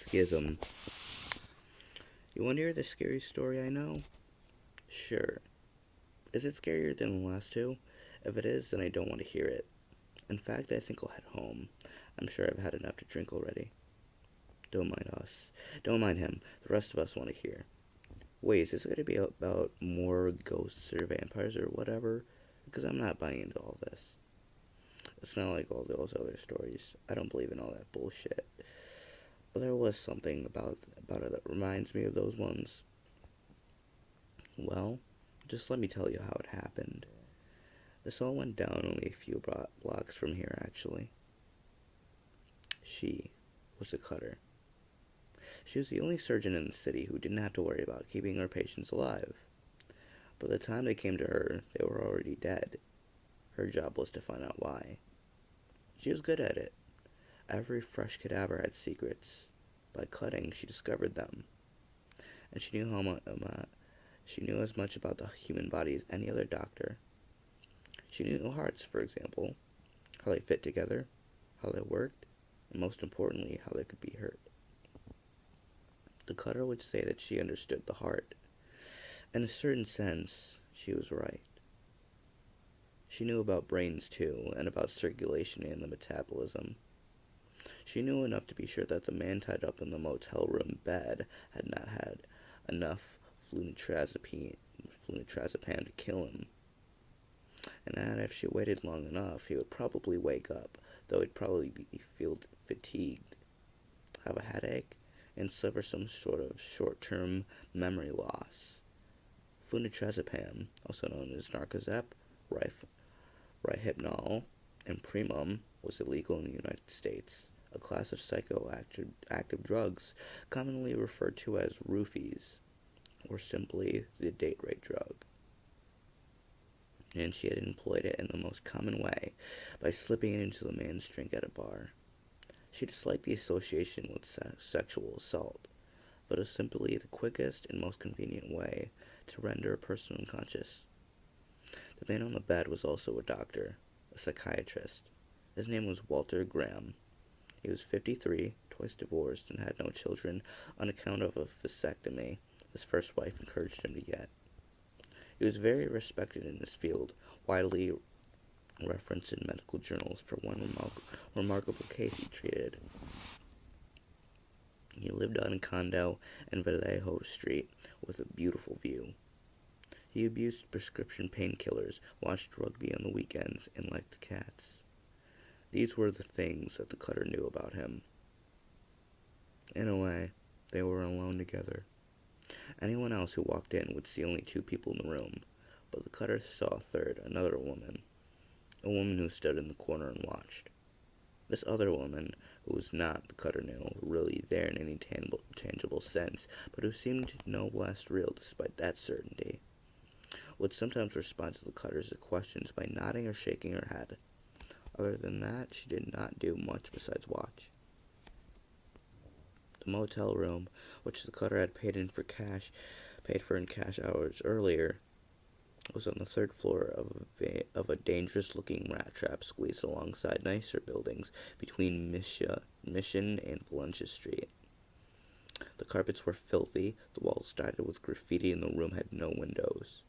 Schism. You want to hear the scary story I know? Sure. Is it scarier than the last two? If it is, then I don't want to hear it. In fact, I think I'll head home. I'm sure I've had enough to drink already. Don't mind us. Don't mind him. The rest of us want to hear. Wait, is this going to be about more ghosts or vampires or whatever? Because I'm not buying into all this. It's not like all those other stories. I don't believe in all that bullshit. But there was something about it that reminds me of those ones. Well, just let me tell you how it happened. This all went down only a few blocks from here, actually. She was a cutter. She was the only surgeon in the city who didn't have to worry about keeping her patients alive. By the time they came to her, they were already dead. Her job was to find out why. She was good at it. Every fresh cadaver had secrets. By cutting, she discovered them, and she knew as much about the human body as any other doctor. She knew hearts, for example, how they fit together, how they worked, and most importantly, how they could be hurt. The cutter would say that she understood the heart. In a certain sense, she was right. She knew about brains too, and about circulation and the metabolism. She knew enough to be sure that the man tied up in the motel room bed had not had enough flunitrazepam to kill him, and that if she waited long enough, he would probably wake up, though he'd probably feel fatigued, have a headache, and suffer some sort of short-term memory loss. Flunitrazepam, also known as Narcozep, Rohypnol, and Primum, was illegal in the United States, a class of psychoactive drugs commonly referred to as roofies, or simply the date rape drug. And she had employed it in the most common way, by slipping it into the man's drink at a bar. She disliked the association with sexual assault, but it was simply the quickest and most convenient way to render a person unconscious. The man on the bed was also a doctor, a psychiatrist. His name was Walter Graham. He was 53, twice divorced, and had no children on account of a vasectomy his first wife encouraged him to get. He was very respected in his field, widely referenced in medical journals for one remarkable case he treated. He lived on a condo in Vallejo Street with a beautiful view. He abused prescription painkillers, watched rugby on the weekends, and liked cats. These were the things that the cutter knew about him. In a way, they were alone together. Anyone else who walked in would see only two people in the room, but the cutter saw a third, another woman, a woman who stood in the corner and watched. This other woman, who was not, the cutter knew, really there in any tangible sense, but who seemed no less real despite that certainty, would sometimes respond to the cutter's questions by nodding or shaking her head. Other than that, she did not do much besides watch. The motel room, which the cutter had paid for in cash hours earlier, was on the third floor of a dangerous-looking rat trap squeezed alongside nicer buildings between Mission and Valencia Street. The carpets were filthy, the walls dotted with graffiti, and the room had no windows.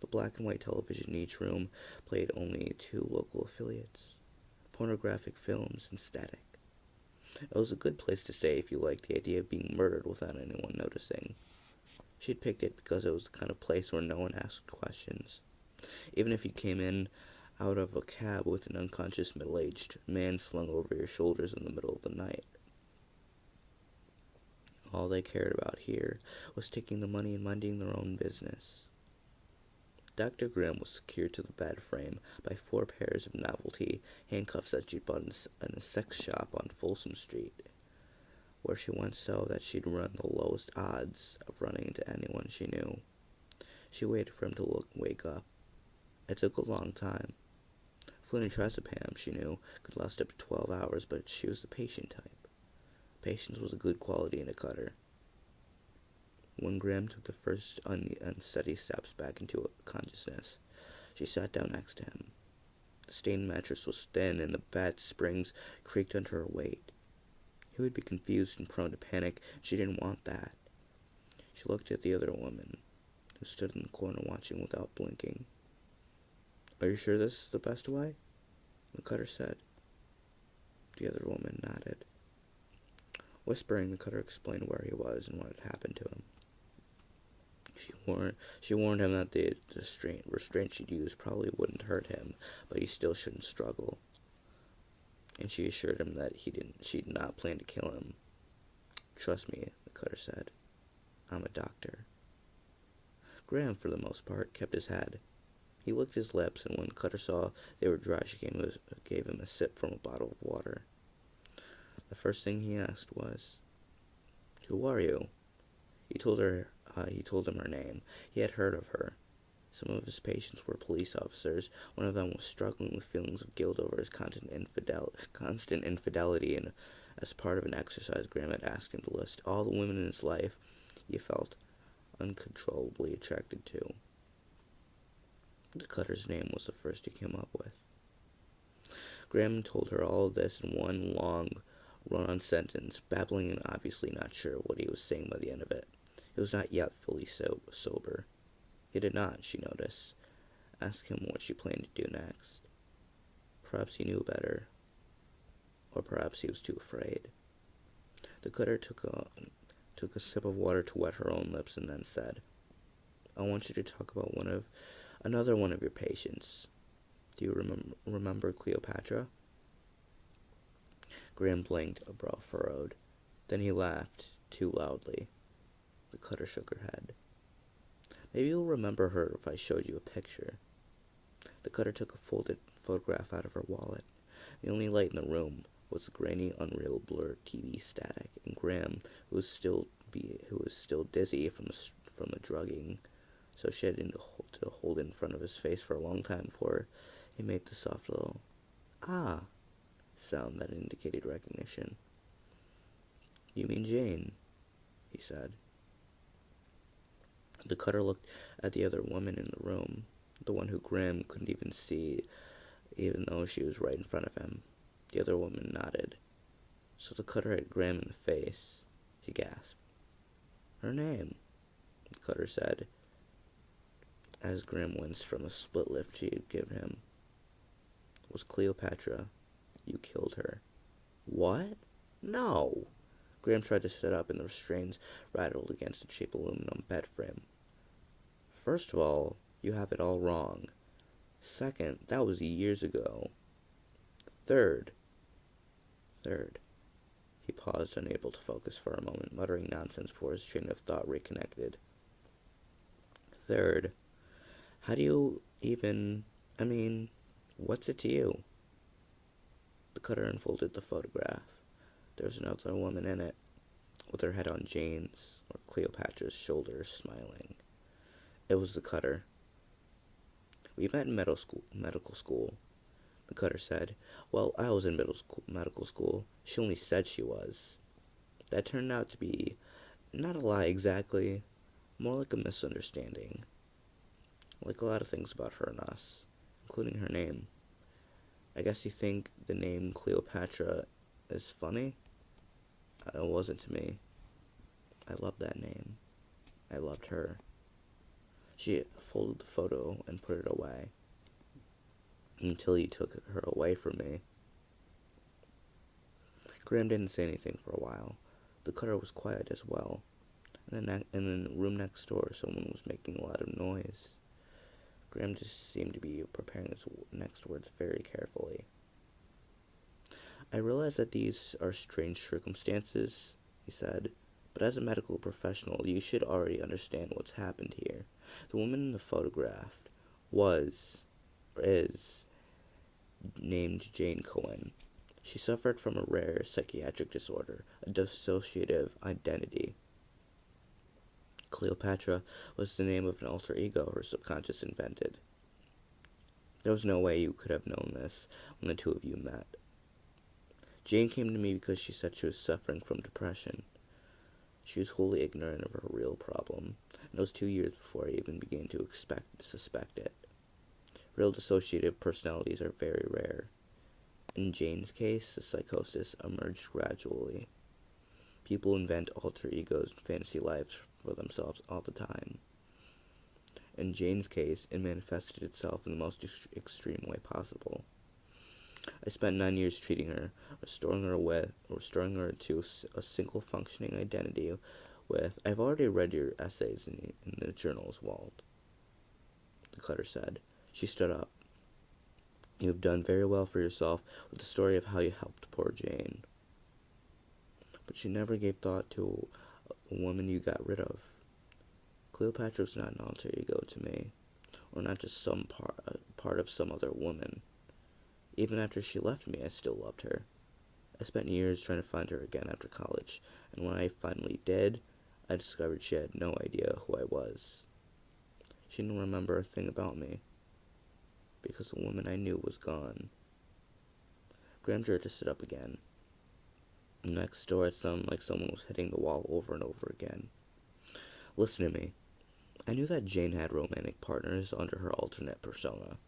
The black and white television in each room played only two local affiliates, pornographic films and static. It was a good place to stay if you liked the idea of being murdered without anyone noticing. She had picked it because it was the kind of place where no one asked questions. Even if you came in out of a cab with an unconscious middle-aged man slung over your shoulders in the middle of the night. All they cared about here was taking the money and minding their own business. Dr. Graham was secured to the bed frame by 4 pairs of novelty handcuffs that she'd bought in a sex shop on Folsom Street, where she went so that she'd run the lowest odds of running into anyone she knew. She waited for him to wake up. It took a long time. Flunitrazepam, she knew, could last up to 12 hours, but she was the patient type. Patience was a good quality in a cutter. When Graham took the first unsteady steps back into consciousness, she sat down next to him. The stained mattress was thin, and the bed springs creaked under her weight. He would be confused and prone to panic. She didn't want that. She looked at the other woman, who stood in the corner watching without blinking. "Are you sure this is the best way?" the cutter said. The other woman nodded. Whispering, the cutter explained where he was and what had happened to him. She warned him that the restraint she'd used probably wouldn't hurt him, but he still shouldn't struggle. And she assured him that she did not plan to kill him. "Trust me," the cutter said. "I'm a doctor." Graham, for the most part, kept his head. He licked his lips, and when Cutter saw they were dry, she gave him a sip from a bottle of water. The first thing he asked was, "Who are you?" He told him her name. He had heard of her. Some of his patients were police officers. One of them was struggling with feelings of guilt over his constant infidelity, and as part of an exercise, Graham had asked him to list all the women in his life he felt uncontrollably attracted to. The cutter's name was the first he came up with. Graham told her all of this in one long, run-on sentence, babbling and obviously not sure what he was saying by the end of it. He was not yet fully sober. He did not, she noticed, ask him what she planned to do next. Perhaps he knew better, or perhaps he was too afraid. The cutter took a sip of water to wet her own lips and then said, "I want you to talk about another one of your patients. Do you remember Cleopatra?" Graham blinked, a brow furrowed. Then he laughed, too loudly. The cutter shook her head. "Maybe you'll remember her if I showed you a picture." The cutter took a folded photograph out of her wallet. The only light in the room was the grainy, unreal blur of TV static, and Graham, who was still dizzy from the drugging, so she had to hold it in front of his face for a long time before he made the soft little "ah" sound that indicated recognition. "You mean Jane," he said. The cutter looked at the other woman in the room, the one who Graham couldn't even see, even though she was right in front of him. The other woman nodded. So the cutter had Graham in the face. He gasped. "Her name," the cutter said, as Graham winced from a split lip she had given him, "was Cleopatra. You killed her." "What? No!" Graham tried to sit up, and the restraints rattled against the cheap aluminum bed frame. "First of all, you have it all wrong. Second, that was years ago. Third. He paused, unable to focus for a moment, muttering nonsense before his train of thought reconnected. "Third, how do you what's it to you?" The cutter unfolded the photograph. There was another woman in it, with her head on Jane's, or Cleopatra's, shoulders, smiling. It was the cutter. "We met in medical school," the cutter said. "Well, I was in medical school. She only said she was. That turned out to be not a lie exactly, more like a misunderstanding. Like a lot of things about her and us, including her name. I guess you think the name Cleopatra is funny? It wasn't to me. I loved that name. I loved her." She folded the photo and put it away, until he took her away from me. Graham didn't say anything for a while. The cutter was quiet as well. And in the room next door, someone was making a lot of noise. Graham just seemed to be preparing his next words very carefully. "I realize that these are strange circumstances," he said, "but as a medical professional, you should already understand what's happened here. The woman in the photograph is named Jane Cohen. She suffered from a rare psychiatric disorder, a dissociative identity. Cleopatra was the name of an alter ego her subconscious invented. There was no way you could have known this when the two of you met. Jane came to me because she said she was suffering from depression. She was wholly ignorant of her real problem, and it was 2 years before I even began to suspect it. Real dissociative personalities are very rare. In Jane's case, the psychosis emerged gradually. People invent alter egos and fantasy lives for themselves all the time. In Jane's case, it manifested itself in the most extreme way possible. I spent 9 years treating her, restoring her to a single functioning identity with, "I've already read your essays in the journals, Walt," the cutter said. She stood up. "You have done very well for yourself with the story of how you helped poor Jane. But she never gave thought to a woman you got rid of. Cleopatra was not an alter ego to me, or not just some part of some other woman. Even after she left me, I still loved her. I spent years trying to find her again after college, and when I finally did, I discovered she had no idea who I was. She didn't remember a thing about me, because the woman I knew was gone." Graham jerked to sit up again. Next door, it sounded like someone was hitting the wall over and over again. "Listen to me. I knew that Jane had romantic partners under her alternate persona.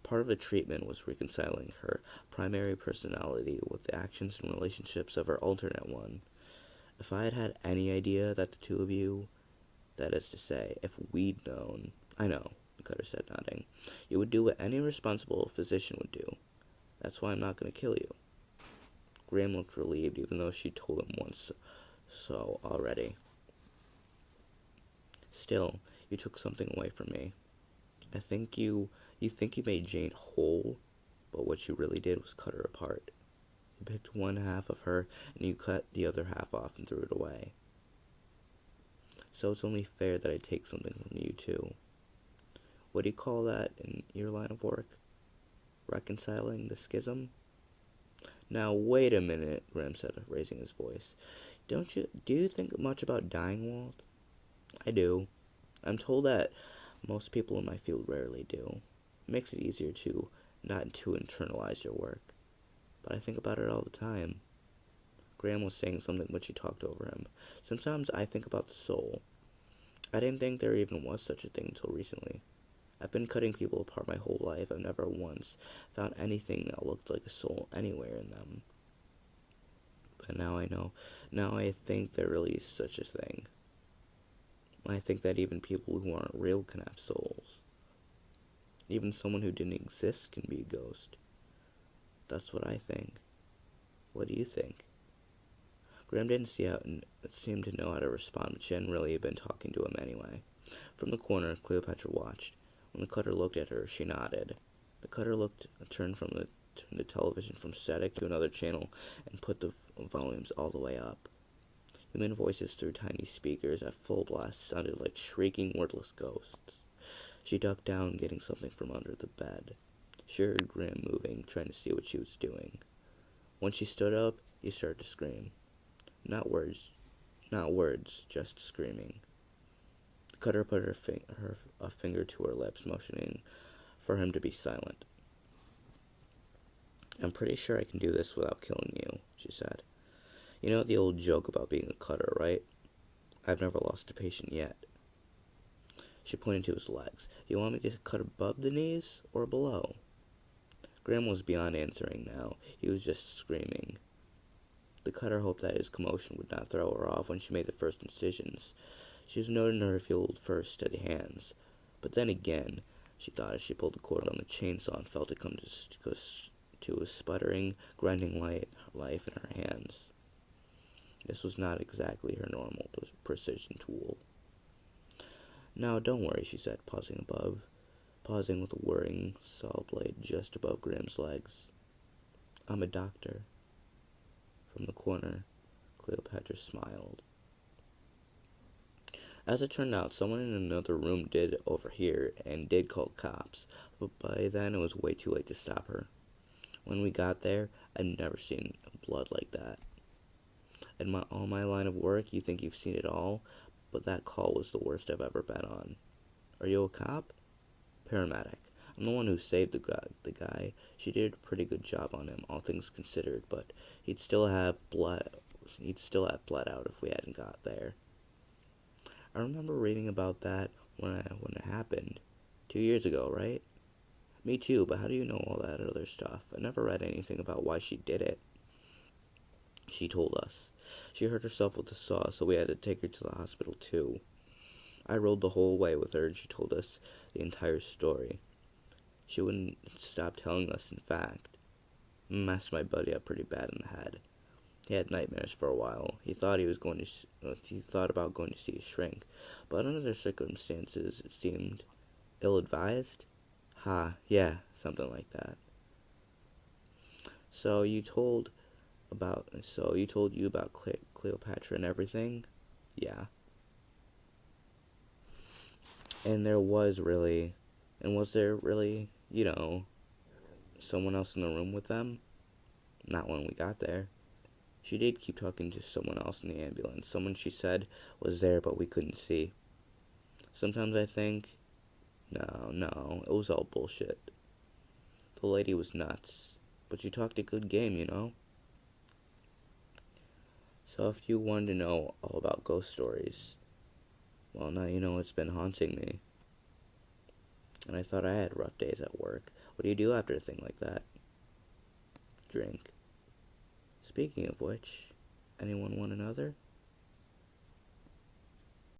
Part of the treatment was reconciling her primary personality with the actions and relationships of her alternate one. If I had had any idea that the two of you, that is to say, if we'd known—" "I know," the cutter said, nodding. "You would do what any responsible physician would do. That's why I'm not going to kill you." Graham looked relieved, even though she told him once so already. "Still, you took something away from me. I think you think you made Jane whole, but what you really did was cut her apart. You picked one half of her, and you cut the other half off and threw it away. So it's only fair that I take something from you, too. What do you call that in your line of work? Reconciling the schism?" "Now, wait a minute," Graham said, raising his voice. Do you think much about dying, Walt?" "I do. I'm told that most people in my field rarely do. It makes it easier to not to internalize your work. But I think about it all the time." Graham was saying something, but she talked over him. "Sometimes I think about the soul. I didn't think there even was such a thing until recently. I've been cutting people apart my whole life. I've never once found anything that looked like a soul anywhere in them. But now I know. Now I think there really is such a thing. I think that even people who aren't real can have souls. Even someone who didn't exist can be a ghost. That's what I think. What do you think?" Graham didn't seem to know how to respond, but she hadn't really been talking to him anyway. From the corner, Cleopatra watched. When the cutter looked at her, she nodded. The cutter turned the television from static to another channel and put the volumes all the way up. Human voices through tiny speakers at full blast sounded like shrieking, wordless ghosts. She ducked down, getting something from under the bed. She heard Graham moving, trying to see what she was doing. When she stood up, he started to scream. Not words, just screaming. The cutter put a finger to her lips, motioning for him to be silent. "I'm pretty sure I can do this without killing you," she said. "You know the old joke about being a cutter, right? I've never lost a patient yet." She pointed to his legs. "Do you want me to cut above the knees or below?" Graham was beyond answering now. He was just screaming. The cutter hoped that his commotion would not throw her off when she made the first incisions. She was noting her few first steady hands. But then again, she thought as she pulled the cord on the chainsaw and felt it come to a sputtering, grinding life in her hands. This was not exactly her normal precision tool. "Now, don't worry," she said, pausing with a whirring saw blade just above Graham's legs. "I'm a doctor." From the corner, Cleopatra smiled. As it turned out, someone in another room did overhear and did call cops, but by then it was way too late to stop her. When we got there, I'd never seen blood like that. In all my line of work, you think you've seen it all, but that call was the worst I've ever been on. Are you a cop?" "Paramedic. I'm the one who saved the guy. She did a pretty good job on him, all things considered, but he'd still have bled out if we hadn't got there. I remember reading about that when it happened. 2 years ago, right?" "Me too, but how do you know all that other stuff? I never read anything about why she did it." She told us. She hurt herself with the saw, so we had to take her to the hospital too. I rode the whole way with her, and she told us the entire story. She wouldn't stop telling us, in fact. Messed my buddy up pretty bad in the head. He had nightmares for a while. He thought he thought about going to see a shrink, but under the circumstances, it seemed ill-advised. Yeah, something like that. So you told you about Cleopatra and everything? Yeah. And was there really, someone else in the room with them? Not when we got there. She did keep talking to someone else in the ambulance. Someone she said was there, but we couldn't see. Sometimes I think, no, it was all bullshit. The lady was nuts. But she talked a good game. So if you wanted to know all about ghost stories, well, now you know what's been haunting me. And I thought I had rough days at work. What do you do after a thing like that? Drink. Speaking of which, anyone want another?